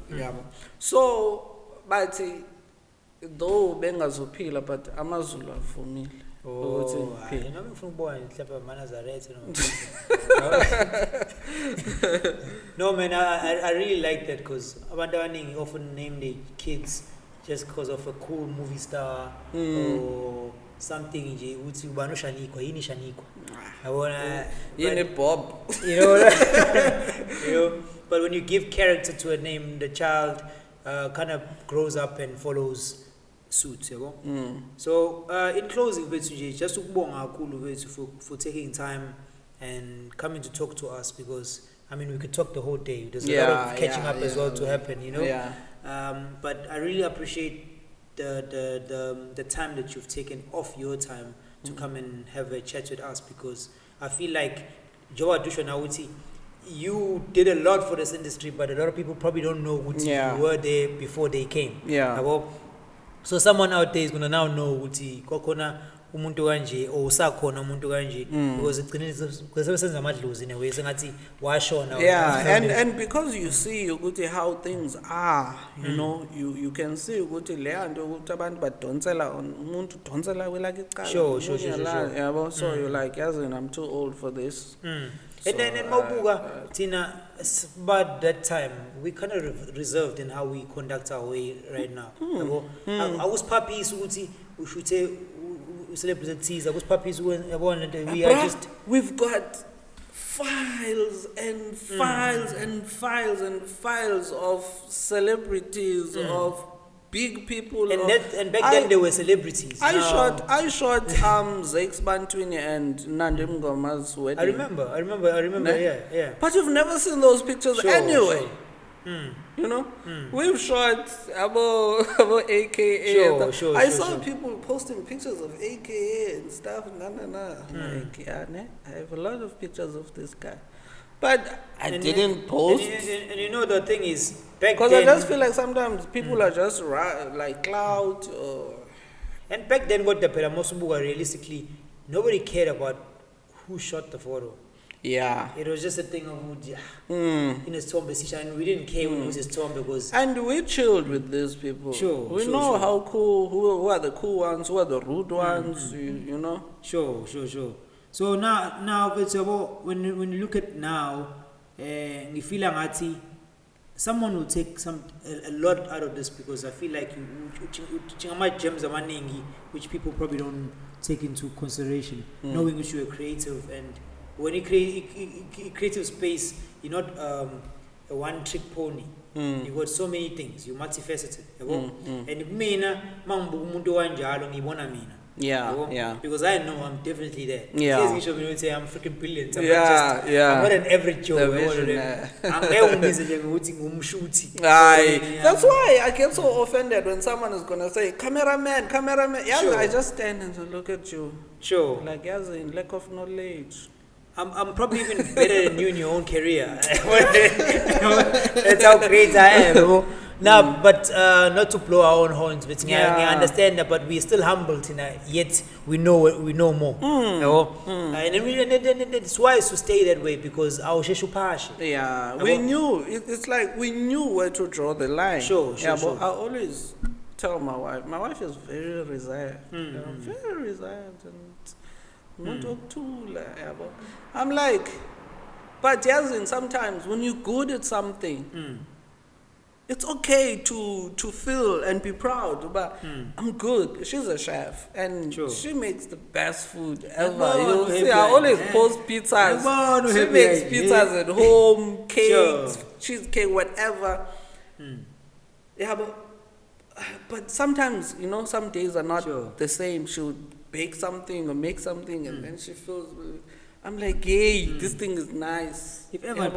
So, but though bengazophila, but Amazulu avumile. No man, I really like that because abantu often name their kids just because of a cool movie star or something. Bob. But when you give character to a name, the child kind of grows up and follows suit. So in closing, just for taking time and coming to talk to us, because I mean we could talk the whole day. There's a lot of catching up as well to happen, but I really appreciate the time that you've taken off your time to come and have a chat with us, because I feel like Joa Dusha Nauti, you did a lot for this industry, but a lot of people probably don't know what you were there before they came. So someone out there is gonna now know what kokona umuntu kanje or usakhona umuntu kanje, because kusebenza amadlozi in a way sengathi washona. And because you see ukuthi how things are, you can see ukuthi le nto ukuthi abantu badonsela umuntu donsela kwelakhe icala. Sure. So you're like, I'm too old for this. And then Mabuga, Tina, but that time we kind of reserved in how we conduct our way right now. I was puppies we should say celebrities. I was puppies we are just. We've got files and files and files and files of celebrities of big people, and back then they were celebrities. I shot Zakes Bantwini and Nandi Mgoma's wedding. I remember. Yeah. But you've never seen those pictures anyway. We've shot about AKA. Sure. I saw people posting pictures of AKA and stuff. I have a lot of pictures of this guy. But I didn't post. And the thing is, back then... Because I just feel like sometimes people are just like clout. And back then, what the Peramosubuga, realistically, nobody cared about who shot the photo. Yeah. It was just a thing of, in his tomb position, and we didn't care when it was his tomb because... And we chilled with these people. We know how cool, who are the cool ones, who are the rude ones, you know? Sure. So now it's about when you look at now, you feel like someone will take a lot out of this, because I feel like you gems are which people probably don't take into consideration, knowing that you are creative, and when you create creative space, you're not a one-trick pony. You got so many things. You're multifaceted. And mina Yeah. Because I know I'm definitely there. Yeah. I'm freaking brilliant. I'm I'm not an average Joe. That's why I get so offended when someone is gonna say, cameraman. Yeah, I just stand and look at you. Sure. Like, in lack of knowledge. I'm probably even better than you in your own career. That's how great I am. Now, but not to blow our own horns, but I understand that, but we're still humble tonight. Yet we know more. And it's wise to stay that way, because our sheshupashi. Yeah, we knew. It's like we knew where to draw the line. Sure. But I always tell my wife. My wife is very reserved. Very reserved and not talk too. I'm like, but Yazin, sometimes when you're good at something. It's okay to feel and be proud, but I'm good. She's a chef, and she makes the best food ever. You'll see, I always post pizzas. She makes pizzas at home, cakes, cheesecake, whatever. Yeah, but sometimes, some days are not the same. She'll bake something or make something, and then she feels... I'm like, hey, this thing is nice. If ever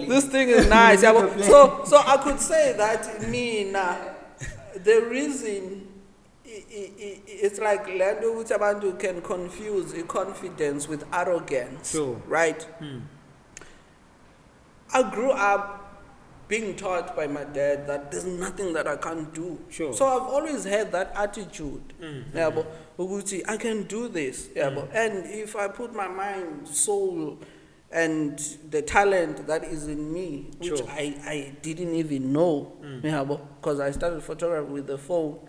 this thing is nice. So I could say that the reason it's like Lando Utabandu can confuse confidence with arrogance. Sure. Right? I grew up being taught by my dad that there's nothing that I can't do. Sure. So I've always had that attitude. Yeah, but I can do this. Yeah, and if I put my mind, soul, and the talent that is in me, which I didn't even know, because I started photography with the phone,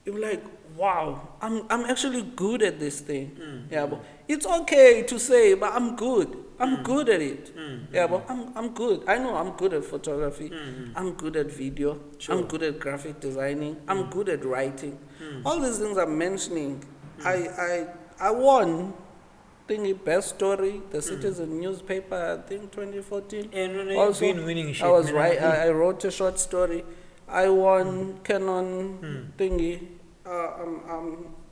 it was like, wow, I'm actually good at this thing. But it's okay to say, but I'm good. I'm good at it. But I'm good. I know I'm good at photography. I'm good at video. I'm good at graphic designing. I'm good at writing. All these things I'm mentioning, I won best story, the Citizen newspaper, I think 2014. And also, been winning shit, I was right. I wrote a short story. I won Canon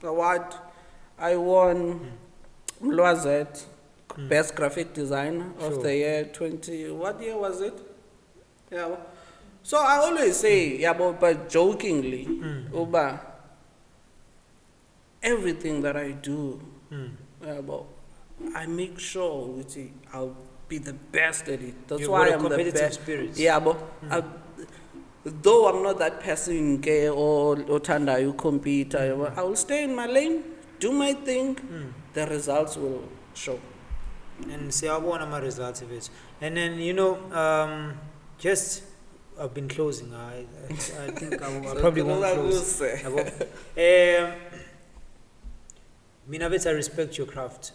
award. I won Mloazet best graphic designer of the year 20. What year was it? Yeah. So I always say, but jokingly, everything that I do, I make sure I'll be the best at it. That's why I'm the best. Spirit. Yeah, but though I'm not that person or Tanda, you compete, I will stay in my lane, do my thing, the results will show. And say I want my results of it. And then, I've been closing. I think I probably won't close. I respect your craft.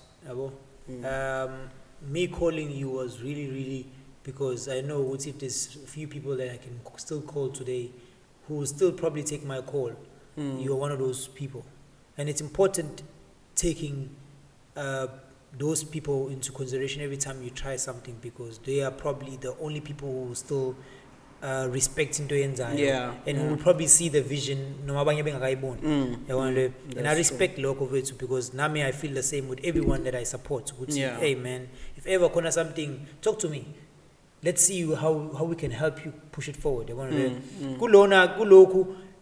Me calling you was really, really, because I know if there's a few people that I can still call today who will still probably take my call. You're one of those people. And it's important taking those people into consideration every time you try something, because they are probably the only people who will still respect into Enzayo, and who will probably see the vision. And I respect local too, because now I feel the same with everyone that I support. Hey man, if ever corner something, talk to me. Let's see how we can help you push it forward.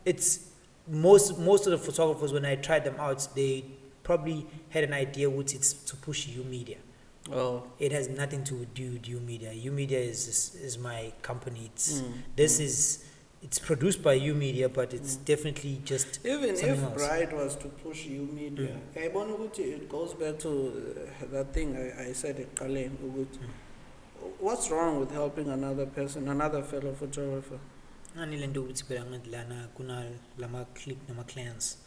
It's most of the photographers, when I tried them out, they probably had an idea what it's to push U Media. Oh. It has nothing to do with U Media. U Media is my company. It's produced by U Media, but it's definitely just even if else. Bright was to push U Media, it goes back to that thing I said at Kalen. What's wrong with helping another person, another fellow photographer? Clients.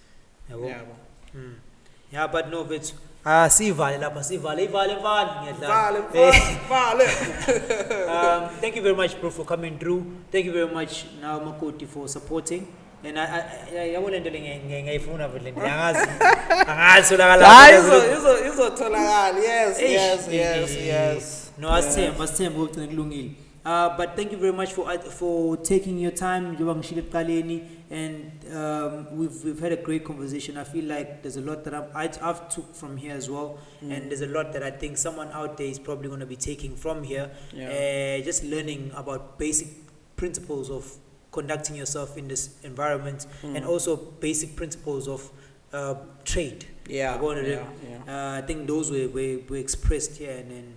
Yeah, but no, it's thank you very much, bro, for coming through. Thank you very much, now Makoti, for supporting. And I will end yes. No, but thank you very much for taking your time, and we've had a great conversation. I feel like there's a lot that I've took from here as well, and there's a lot that I think someone out there is probably going to be taking from here. Just learning about basic principles of conducting yourself in this environment, and also basic principles of trade. I think those were expressed here, and then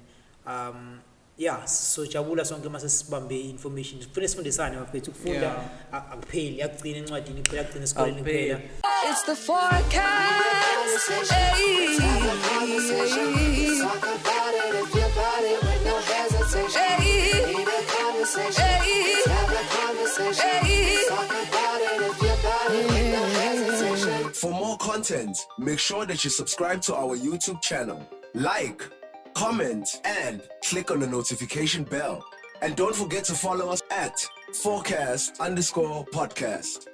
so jabula sonke mase sibambe information fune sifundisane bafethu ukufunda akupheli yakugcina encwadini kuphela yakugcina esikoleni kuphela. It's the forecast. Hey. Talk about it if you're about it with no hesitation. Hey. Need a conversation. Hey. Have a conversation. Hey. Talk about it if you're about it with no hesitation. For more content, make sure that you subscribe to our YouTube channel, like, comment, and click on the notification bell. And don't forget to follow us at Focast_podcast.